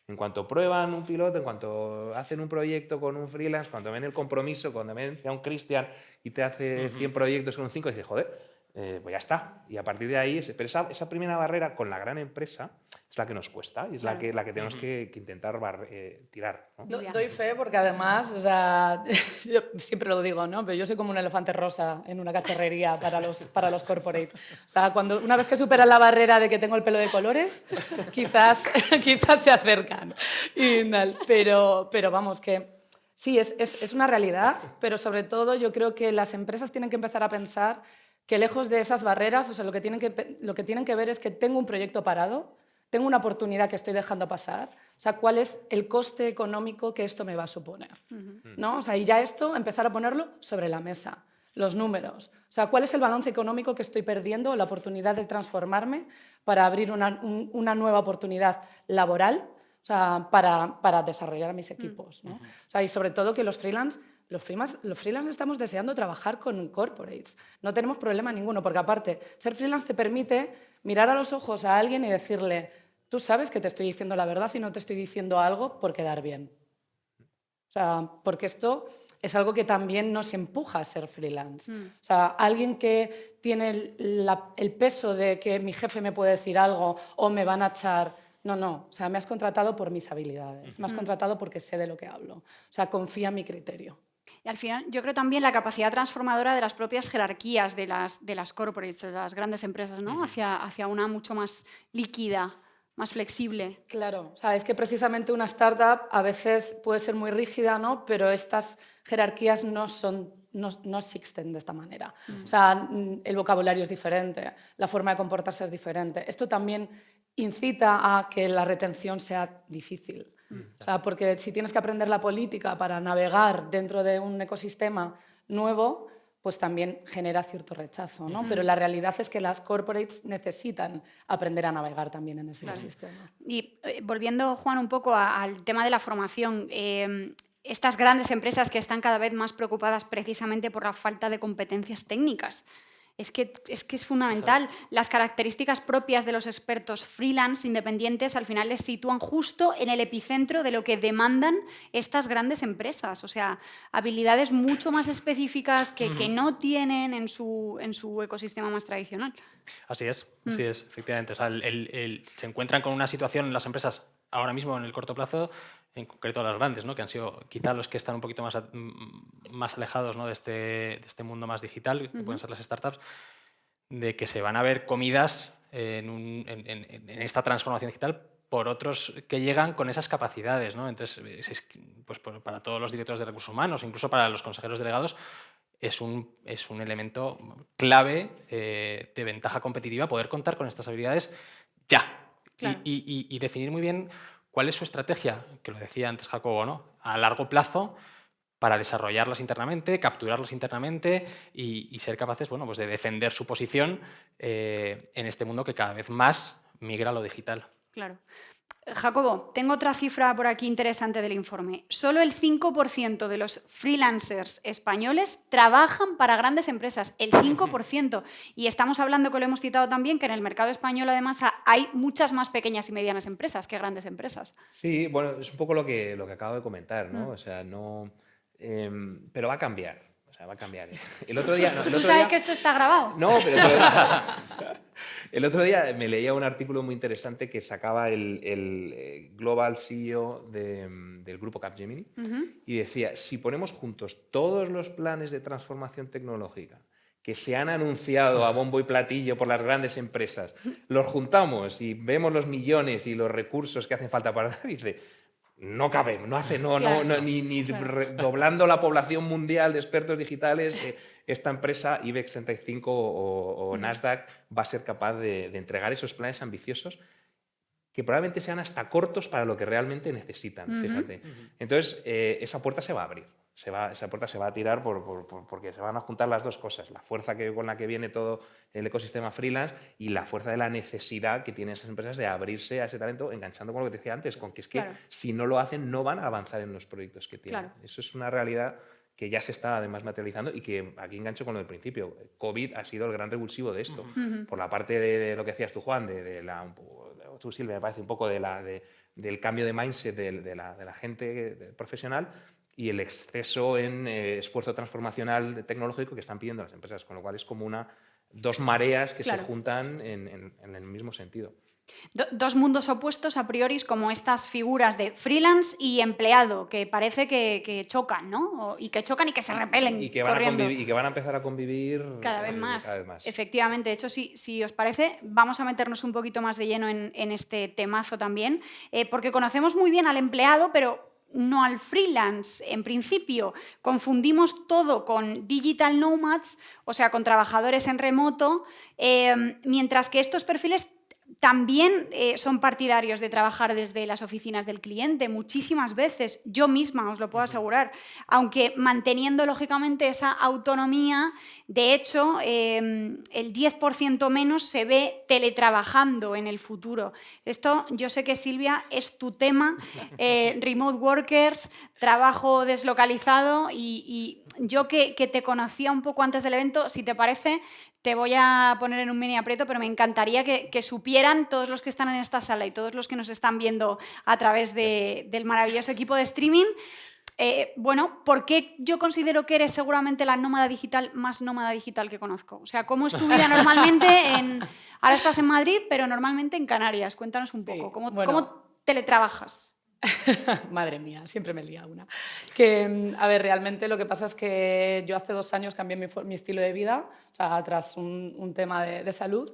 En cuanto prueban un piloto, en cuanto hacen un proyecto con un freelance, cuando ven el compromiso, cuando ven a un Cristian y te hace 100 proyectos con un 5, dices, joder, pues ya está. Y a partir de ahí, pero esa primera barrera con la gran empresa es la que nos cuesta y es la que tenemos que intentar tirar, ¿no? Doy fe porque además, o sea, yo siempre lo digo, ¿no? Pero yo soy como un elefante rosa en una cacharrería para los corporate. O sea, una vez que superan la barrera de que tengo el pelo de colores, quizás se acercan. Pero vamos, que sí, es una realidad, pero sobre todo yo creo que las empresas tienen que empezar a pensar que lejos de esas barreras, o sea, lo que tienen que ver es que tengo un proyecto parado, tengo una oportunidad que estoy dejando pasar, o sea, cuál es el coste económico que esto me va a suponer, ¿no? O sea, y ya esto, empezar a ponerlo sobre la mesa, los números, o sea, cuál es el balance económico que estoy perdiendo, la oportunidad de transformarme para abrir una nueva oportunidad laboral, o sea, para desarrollar a mis equipos, ¿no? O sea, y sobre todo que los freelance estamos deseando trabajar con corporates. No tenemos problema ninguno, porque aparte, ser freelance te permite mirar a los ojos a alguien y decirle, tú sabes que te estoy diciendo la verdad y no te estoy diciendo algo por quedar bien. O sea, porque esto es algo que también nos empuja a ser freelance. O sea, alguien que tiene el peso de que mi jefe me puede decir algo o me van a echar... No, o sea, me has contratado por mis habilidades, me has contratado porque sé de lo que hablo. O sea, confía en mi criterio. Y al final, yo creo también la capacidad transformadora de las propias jerarquías de las corporates, de las grandes empresas, ¿no? Hacia una mucho más líquida, más flexible. Claro, o sea, es que precisamente una startup a veces puede ser muy rígida, ¿no? Pero estas jerarquías no existen de esta manera. O sea, el vocabulario es diferente, la forma de comportarse es diferente. Esto también incita a que la retención sea difícil. O sea, porque si tienes que aprender la política para navegar dentro de un ecosistema nuevo, pues también genera cierto rechazo, ¿no? Pero la realidad es que las corporates necesitan aprender a navegar también en ese ecosistema. Y volviendo, Juan, un poco al tema de la formación, estas grandes empresas que están cada vez más preocupadas precisamente por la falta de competencias técnicas. Es que es fundamental. Exacto. Las características propias de los expertos freelance independientes al final les sitúan justo en el epicentro de lo que demandan estas grandes empresas. O sea, habilidades mucho más específicas que no tienen en su ecosistema más tradicional. Así es, efectivamente. O sea, se encuentran con una situación en las empresas ahora mismo en el corto plazo, en concreto las grandes, ¿no? Que han sido quizá los que están un poquito más alejados, ¿no? de este mundo más digital, que pueden ser las startups, de que se van a ver comidas en esta transformación digital por otros que llegan con esas capacidades, ¿no? Entonces, pues para todos los directores de recursos humanos, incluso para los consejeros delegados, es un elemento clave de ventaja competitiva poder contar con estas habilidades ya. Claro. Y definir muy bien cuál es su estrategia, que lo decía antes Jacobo, ¿no? A largo plazo, para desarrollarlas internamente, capturarlas internamente y ser capaces, bueno, pues de defender su posición en este mundo que cada vez más migra a lo digital. Claro. Jacobo, tengo otra cifra por aquí interesante del informe. Solo el 5% de los freelancers españoles trabajan para grandes empresas, el 5%. Y estamos hablando, que lo hemos citado también, que en el mercado español además hay muchas más pequeñas y medianas empresas que grandes empresas. Sí, bueno, es un poco lo que acabo de comentar, ¿no? O sea, no... pero va a cambiar. O sea, va a cambiar. El otro día... ¿Tú sabes que esto está grabado? No, pero... El otro día me leía un artículo muy interesante que sacaba el Global CEO del grupo Capgemini y decía, si ponemos juntos todos los planes de transformación tecnológica que se han anunciado a bombo y platillo por las grandes empresas, los juntamos y vemos los millones y los recursos que hacen falta para... Dice, no cabe, ni doblando la población mundial de expertos digitales, esta empresa, IBEX 35 o Nasdaq, va a ser capaz de entregar esos planes ambiciosos que probablemente sean hasta cortos para lo que realmente necesitan, fíjate. Entonces, esa puerta se va a abrir. Esa puerta se va a tirar porque se van a juntar las dos cosas, la fuerza con la que viene todo el ecosistema freelance y la fuerza de la necesidad que tienen esas empresas de abrirse a ese talento, enganchando con lo que te decía antes, con que es que si no lo hacen no van a avanzar en los proyectos que tienen. Eso es una realidad que ya se está además materializando y que aquí engancho con lo del principio. COVID ha sido el gran revulsivo de esto. Por la parte de lo que decías tú, Juan, tú, Silvia, me parece un poco del cambio de mindset de la gente profesional y el exceso en esfuerzo transformacional tecnológico que están pidiendo las empresas, con lo cual es como dos mareas que se juntan en el mismo sentido. Dos mundos opuestos a priori, como estas figuras de freelance y empleado, que parece que chocan, ¿no? Y que chocan y que se repelen y que van a empezar a convivir cada vez más. Efectivamente. De hecho, si os parece, vamos a meternos un poquito más de lleno en este temazo también, porque conocemos muy bien al empleado, pero no al freelance. En principio, confundimos todo con digital nomads, o sea, con trabajadores en remoto, mientras que estos perfiles también son partidarios de trabajar desde las oficinas del cliente muchísimas veces, yo misma os lo puedo asegurar, aunque manteniendo lógicamente esa autonomía. De hecho, el 10% menos se ve teletrabajando en el futuro. Esto yo sé que, Silvia, es tu tema, remote workers, trabajo deslocalizado, y yo que te conocía un poco antes del evento, si te parece, te voy a poner en un mini aprieto, pero me encantaría que supieran todos los que están en esta sala y todos los que nos están viendo a través del maravilloso equipo de streaming, ¿por qué yo considero que eres seguramente la nómada digital más nómada digital que conozco? O sea, ¿cómo es tu vida normalmente ahora estás en Madrid, pero normalmente en Canarias? Cuéntanos un poco, ¿cómo teletrabajas? Madre mía, siempre me lía una. A ver, realmente lo que pasa es que yo hace 2 años cambié mi estilo de vida, o sea, tras un tema de salud,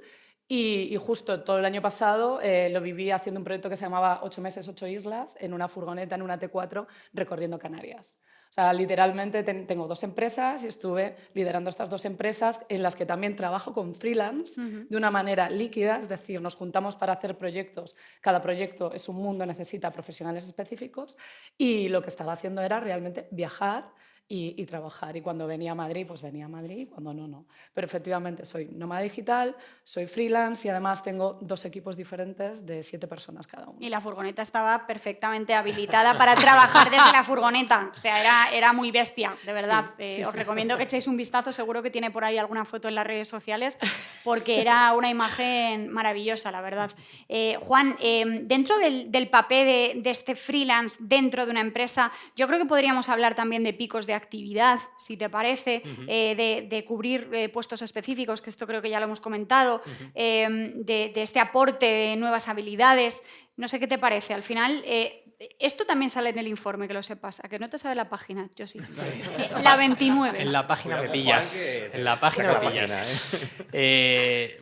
y justo todo el año pasado lo viví haciendo un proyecto que se llamaba 8 meses, 8 islas, en una furgoneta, en una T4, recorriendo Canarias. O sea, literalmente tengo 2 empresas y estuve liderando estas 2 empresas en las que también trabajo con freelance de una manera líquida, es decir, nos juntamos para hacer proyectos. Cada proyecto es un mundo, necesita profesionales específicos, y lo que estaba haciendo era realmente viajar y trabajar. Y cuando venía a Madrid, pues venía a Madrid, cuando no, no. Pero efectivamente soy nómada digital, soy freelance y además tengo 2 equipos diferentes de 7 personas cada uno. Y la furgoneta estaba perfectamente habilitada para trabajar desde la furgoneta. O sea, era muy bestia, de verdad. Os recomiendo que echéis un vistazo, seguro que tiene por ahí alguna foto en las redes sociales, porque era una imagen maravillosa, la verdad. Juan, dentro del papel de este freelance dentro de una empresa, yo creo que podríamos hablar también de picos de actividad, si te parece, de cubrir puestos específicos, que esto creo que ya lo hemos comentado, de este aporte de nuevas habilidades. No sé qué te parece. Al final, esto también sale en el informe, que lo sepas. ¿A que no te sabe la página? Yo sí. La 29. En la página me pillas. En la página me pillas.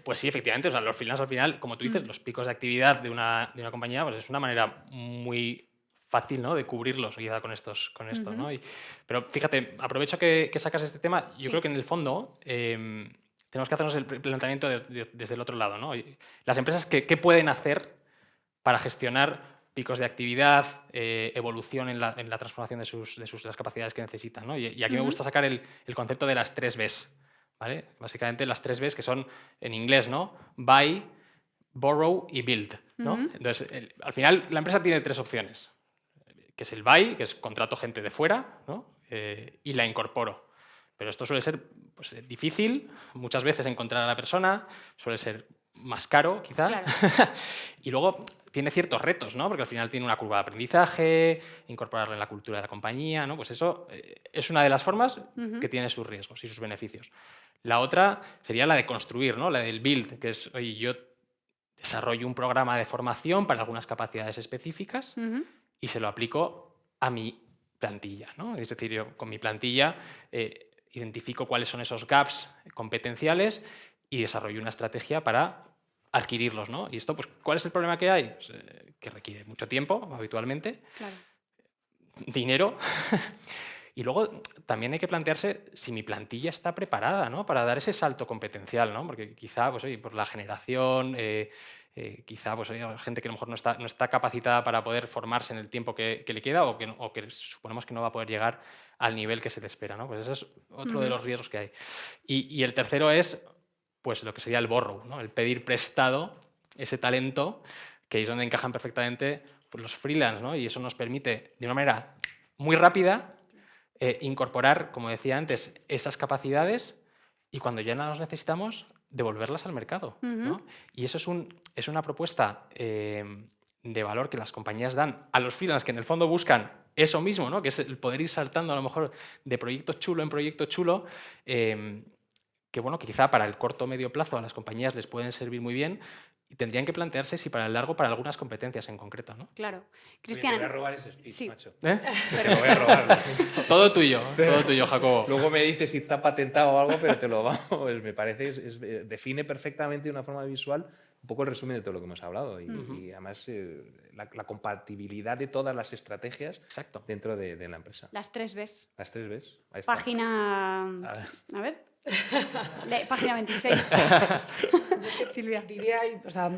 Pues sí, efectivamente. O sea, los freelance al final, como tú dices, los picos de actividad de una compañía, pues es una manera muy fácil, ¿no?, de cubrirlos quizá con esto, ¿no? Pero fíjate, aprovecho que sacas este tema. Yo creo que en el fondo tenemos que hacernos el planteamiento desde el otro lado, ¿no? Las empresas, ¿qué pueden hacer para gestionar picos de actividad, evolución en la transformación de las capacidades que necesitan, ¿no? Y aquí me gusta sacar el concepto de las 3 Bs, ¿vale? Básicamente las 3 Bs, que son en inglés, ¿no? Buy, borrow y build, ¿no? Entonces, al final la empresa tiene 3 opciones, que es el buy, que es contrato gente de fuera, ¿no? Y la incorporo. Pero esto suele ser, pues, difícil muchas veces encontrar a la persona, suele ser más caro quizá, claro. Y luego tiene ciertos retos, ¿no? Porque al final tiene una curva de aprendizaje, incorporarla en la cultura de la compañía, ¿no? Pues eso es una de las formas que tiene sus riesgos y sus beneficios. La otra sería la de construir, ¿no? La del build, que es, oye, yo desarrollo un programa de formación para algunas capacidades específicas y se lo aplico a mi plantilla, ¿no? Es decir, yo con mi plantilla identifico cuáles son esos gaps competenciales y desarrollo una estrategia para adquirirlos, ¿no? Y esto, pues, ¿cuál es el problema que hay? Pues, que requiere mucho tiempo, habitualmente, claro. Dinero Y luego también hay que plantearse si mi plantilla está preparada, ¿no?, para dar ese salto competencial, ¿no? Porque quizá, pues, oye, por la generación, quizá pues, hay gente que a lo mejor no está capacitada para poder formarse en el tiempo que le queda o que suponemos que no va a poder llegar al nivel que se le espera, ¿no? Pues ese es otro de los riesgos que hay. Y el tercero es pues, lo que sería el borrow, ¿no?, el pedir prestado ese talento, que es donde encajan perfectamente pues, los freelance, ¿no? Y eso nos permite, de una manera muy rápida, incorporar, como decía antes, esas capacidades y cuando ya no las necesitamos, devolverlas al mercado, ¿no? Y eso es una propuesta de valor que las compañías dan a los freelance, que en el fondo buscan eso mismo, ¿no?, que es el poder ir saltando a lo mejor de proyecto chulo en proyecto chulo, que, bueno, que quizá para el corto o medio plazo a las compañías les pueden servir muy bien y tendrían que plantearse si para el largo, para algunas competencias en concreto, ¿no? Claro. Oye, Cristian. te voy a robar ese speech, Sí. macho. ¿Eh? Te lo voy a robar. Todo tuyo, Jacobo. Luego me dices si está patentado o algo, pero te lo vamos. Me parece, define perfectamente de una forma visual un poco el resumen de todo lo que hemos hablado. Y además la compatibilidad de todas las estrategias Exacto. dentro de la empresa. Las 3 Bs. Las 3 Bs. Ahí está. Página... A ver. Página 26. Silvia. Diría, o sea,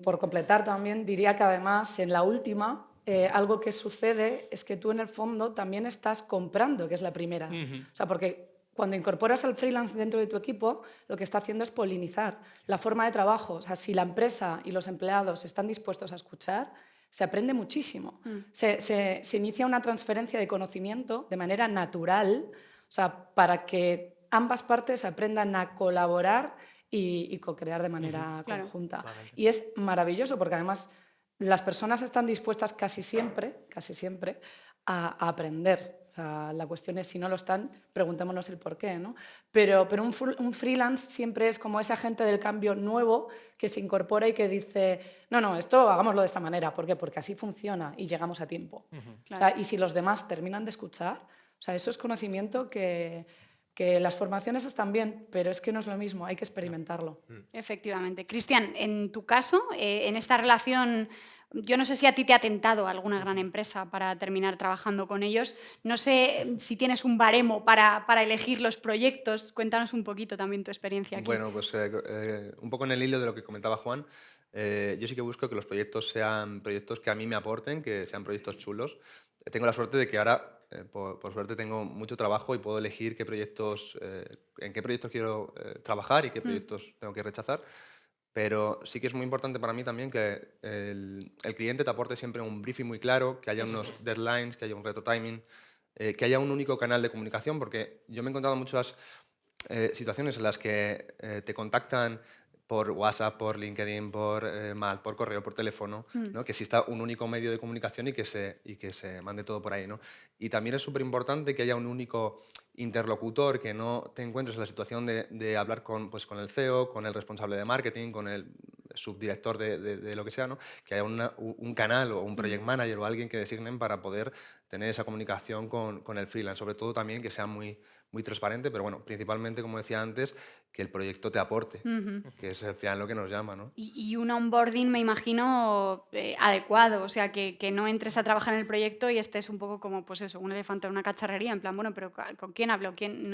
por completar también, diría que además en la última algo que sucede es que tú en el fondo también estás comprando, que es la primera. O sea, porque cuando incorporas al freelance dentro de tu equipo, lo que está haciendo es polinizar la forma de trabajo. O sea, si la empresa y los empleados están dispuestos a escuchar, se aprende muchísimo. Se inicia una transferencia de conocimiento de manera natural, o sea, para que ambas partes aprendan a colaborar y co-crear de manera conjunta. Claramente. Y es maravilloso porque además las personas están dispuestas casi siempre a aprender. O sea, la cuestión es, si no lo están, preguntémonos el por qué, ¿no? Pero un freelance siempre es como ese agente del cambio nuevo que se incorpora y que dice, no, esto hagámoslo de esta manera. ¿Por qué? Porque así funciona y llegamos a tiempo. O sea, y si los demás terminan de escuchar, o sea, eso es conocimiento que las formaciones están bien, pero es que no es lo mismo, hay que experimentarlo. Efectivamente. Cristian, en tu caso, en esta relación, yo no sé si a ti te ha tentado alguna gran empresa para terminar trabajando con ellos. No sé si tienes un baremo para elegir los proyectos. Cuéntanos un poquito también tu experiencia aquí. Bueno, pues un poco en el hilo de lo que comentaba Juan, yo sí que busco que los proyectos sean proyectos que a mí me aporten, que sean proyectos chulos. Tengo la suerte de que ahora, por suerte, tengo mucho trabajo y puedo elegir en qué proyectos quiero trabajar y qué proyectos tengo que rechazar. Pero sí que es muy importante para mí también que el cliente te aporte siempre un briefing muy claro, que haya unos deadlines, que haya un retro timing, que haya un único canal de comunicación, porque yo me he encontrado muchas situaciones en las que te contactan por WhatsApp, por LinkedIn, por mail, por correo, por teléfono, ¿no? Que exista un único medio de comunicación y que se mande todo por ahí, ¿no? Y también es súper importante que haya un único interlocutor, que no te encuentres en la situación de hablar con el CEO, con el responsable de marketing, con el subdirector de lo que sea, ¿no? Que haya un canal o un project manager o alguien que designen para poder tener esa comunicación con el freelance. Sobre todo también que sea muy transparente, pero bueno, principalmente, como decía antes, que el proyecto te aporte, que es al final lo que nos llama, ¿no? Y un onboarding, me imagino, adecuado, o sea, que no entres a trabajar en el proyecto y estés un poco como, pues eso, un elefante en una cacharrería, en plan, bueno, pero ¿con quién hablo?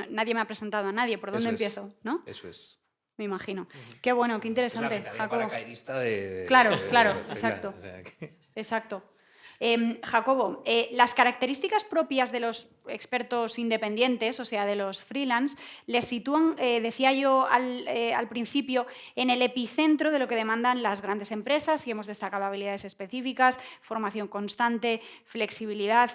Nadie me ha presentado a nadie, ¿por dónde empiezo? ¿No? Eso es. Me imagino. Qué bueno, qué interesante, Es la Jacobo. paracaidista de Claro, freelance, exacto. o sea que... Exacto. Jacobo, las características propias de los expertos independientes, o sea, de los freelance, les sitúan, decía yo al principio, en el epicentro de lo que demandan las grandes empresas, y hemos destacado habilidades específicas, formación constante, flexibilidad.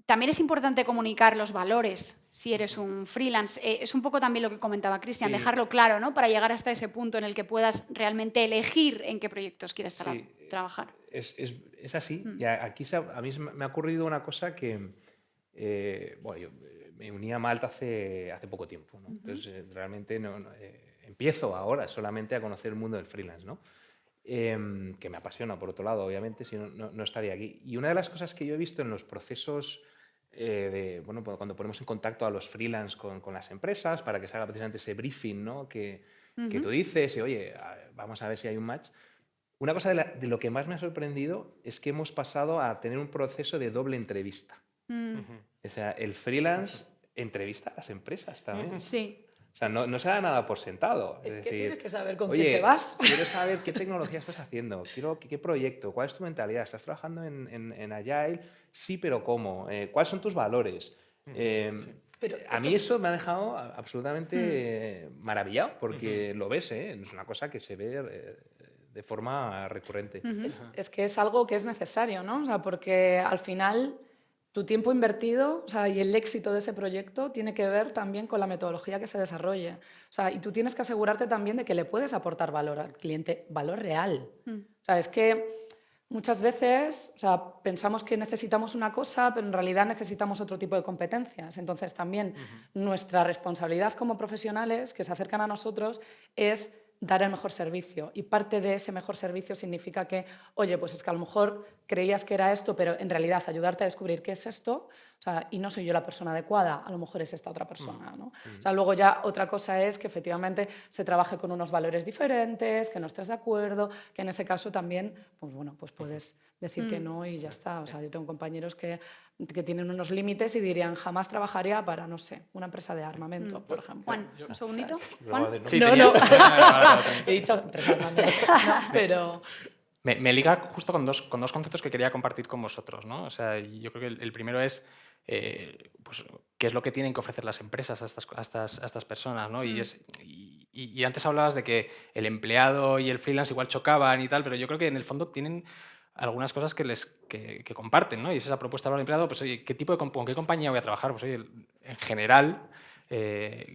También es importante comunicar los valores si eres un freelance. Es un poco también lo que comentaba Cristian, dejarlo claro, ¿no? Para llegar hasta ese punto en el que puedas realmente elegir en qué proyectos quieres trabajar. Es así. Y aquí a mí me ha ocurrido una cosa que... bueno, yo me uní a Malta hace poco tiempo, ¿no? Entonces, realmente empiezo ahora solamente a conocer el mundo del freelance, ¿no? Que me apasiona, por otro lado, obviamente, si no estaría aquí. Y una de las cosas que yo he visto en los procesos bueno, cuando ponemos en contacto a los freelance con las empresas para que se haga precisamente ese briefing, ¿no? que tú dices, oye, vamos a ver si hay un match. Una cosa de lo que más me ha sorprendido es que hemos pasado a tener un proceso de doble entrevista. O sea, el freelance entrevista a las empresas también. Sí. O sea, no se da nada por sentado. Es que decir, tienes que saber con oye, quién te vas. quiero saber qué tecnología estás haciendo, qué proyecto, cuál es tu mentalidad, ¿estás trabajando en Agile? Sí, pero ¿cómo? ¿Cuáles son tus valores? Pero a mí eso me ha dejado absolutamente maravillado, porque lo ves, es una cosa que se ve de forma recurrente. Es que es algo que es necesario, ¿no? O sea, porque al final tu tiempo invertido, o sea, y el éxito de ese proyecto tiene que ver también con la metodología que se desarrolle. O sea, y tú tienes que asegurarte también de que le puedes aportar valor al cliente, valor real. O sea, es que muchas veces, o sea, pensamos que necesitamos una cosa, pero en realidad necesitamos otro tipo de competencias. Entonces, también nuestra responsabilidad como profesionales que se acercan a nosotros es dar el mejor servicio. Y parte de ese mejor servicio significa que, oye, pues es que a lo mejor creías que era esto, pero en realidad ayudarte a descubrir qué es esto, o sea, y no soy yo la persona adecuada, a lo mejor es esta otra persona, ¿no? O sea, luego ya otra cosa es que efectivamente se trabaje con unos valores diferentes, que no estés de acuerdo, que en ese caso también, pues bueno, pues puedes decir que no y ya está. O sea, yo tengo compañeros que tienen unos límites y dirían, jamás trabajaría para, no sé, una empresa de armamento, por ejemplo. Juan, un segundito. Sí, No, tenía- no. He dicho empresa de armamento, no, pero... Me liga justo con dos conceptos que quería compartir con vosotros, ¿no? O sea, yo creo que el primero es pues, qué es lo que tienen que ofrecer las empresas a estas personas, ¿no? Y antes hablabas de que el empleado y el freelance igual chocaban y tal, pero yo creo que en el fondo tienen algunas cosas que comparten, ¿no? Y es esa propuesta para el empleado, pues oye, ¿con qué compañía voy a trabajar? Pues oye, en general,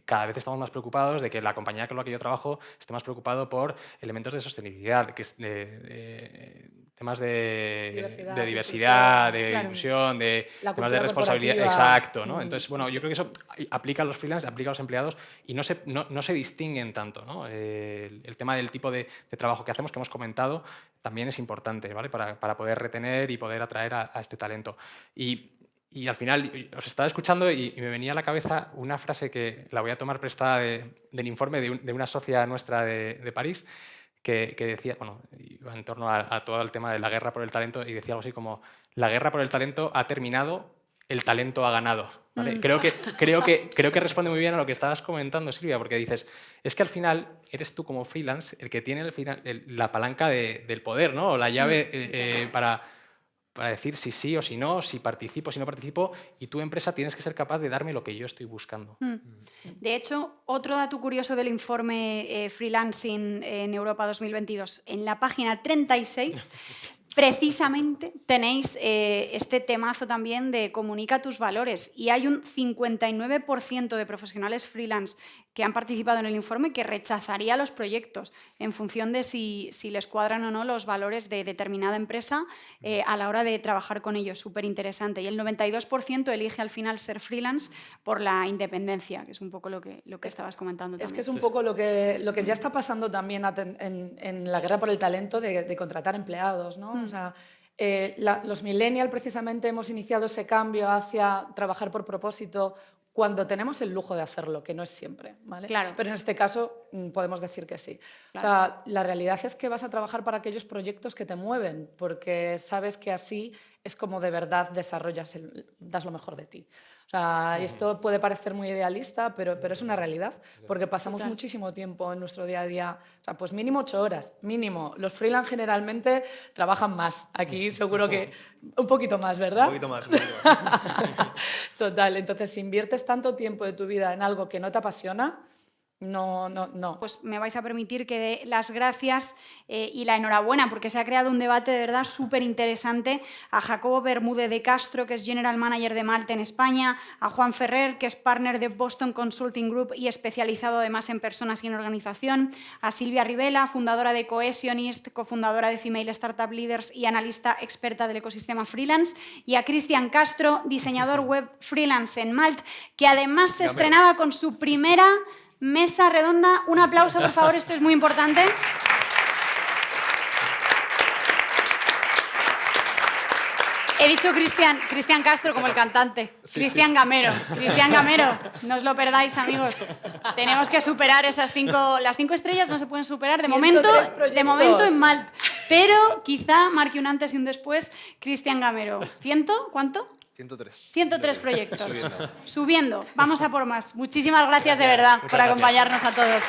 cada vez estamos más preocupados de que la compañía con la que yo trabajo esté más preocupado por elementos de sostenibilidad, temas de diversidad, de Claro. inclusión, de La temas de cultura responsabilidad. corporativa. Exacto, ¿no? Entonces, bueno, yo creo que eso aplica a los freelance, aplica a los empleados y no se distinguen tanto, ¿no? El tema del tipo de trabajo que hacemos, que hemos comentado, también es importante, ¿vale? Para poder retener y poder atraer a este talento. Y al final os estaba escuchando y me venía a la cabeza una frase que la voy a tomar prestada del informe de una socia nuestra de París que decía, bueno, iba en torno a todo el tema de la guerra por el talento y decía algo así como, la guerra por el talento ha terminado, el talento ha ganado. ¿Vale? Creo que responde muy bien a lo que estabas comentando, Silvia, porque dices, es que al final eres tú como freelance el que tiene la palanca del poder, ¿no? O la llave para decir si sí o si no, si participo, si no participo, y tu empresa tienes que ser capaz de darme lo que yo estoy buscando. De hecho, otro dato curioso del informe Freelancing en Europa 2022, en la página 36, precisamente tenéis este temazo también de comunica tus valores y hay un 59% de profesionales freelance que han participado en el informe que rechazaría los proyectos en función de si les cuadran o no los valores de determinada empresa a la hora de trabajar con ellos. Súper interesante. Y el 92% elige al final ser freelance por la independencia, que es un poco lo que estabas comentando también. Es que es un poco lo que ya está pasando también en la guerra por el talento de contratar empleados, ¿no? O sea, los millennials precisamente hemos iniciado ese cambio hacia trabajar por propósito cuando tenemos el lujo de hacerlo, que no es siempre, ¿vale? Claro. Pero en este caso podemos decir que sí. Claro. O sea, la realidad es que vas a trabajar para aquellos proyectos que te mueven, porque sabes que así es como de verdad das lo mejor de ti. O sea, y esto puede parecer muy idealista, pero es una realidad, porque pasamos muchísimo tiempo en nuestro día a día, o sea, pues mínimo 8 horas, mínimo. Los freelance generalmente trabajan más. Aquí seguro que un poquito más, ¿verdad? Un poquito más. Total, entonces si inviertes tanto tiempo de tu vida en algo que no te apasiona, no. Pues me vais a permitir que dé las gracias y la enhorabuena porque se ha creado un debate de verdad súper interesante a Jacobo Bermúdez de Castro, que es General Manager de Malt en España, a Juan Ferrer, que es partner de Boston Consulting Group y especializado además en personas y en organización, a Silvia Rivela, fundadora de Cohesionist, cofundadora de Female Startup Leaders y analista experta del ecosistema freelance, y a Cristian Castro, diseñador web freelance en Malt, que además se estrenaba con su primera mesa redonda. Un aplauso, por favor, esto es muy importante. He dicho Cristian Castro como el cantante. Cristian Gamero. Cristian Gamero, no os lo perdáis, amigos. Tenemos que superar las 5 estrellas, no se pueden superar de momento en Malt. Pero quizá marque un antes y un después Cristian Gamero. ¿100? ¿Cuánto? 103. 103 proyectos. Subiendo. Subiendo. Vamos a por más. Muchísimas gracias de verdad por acompañarnos a todos.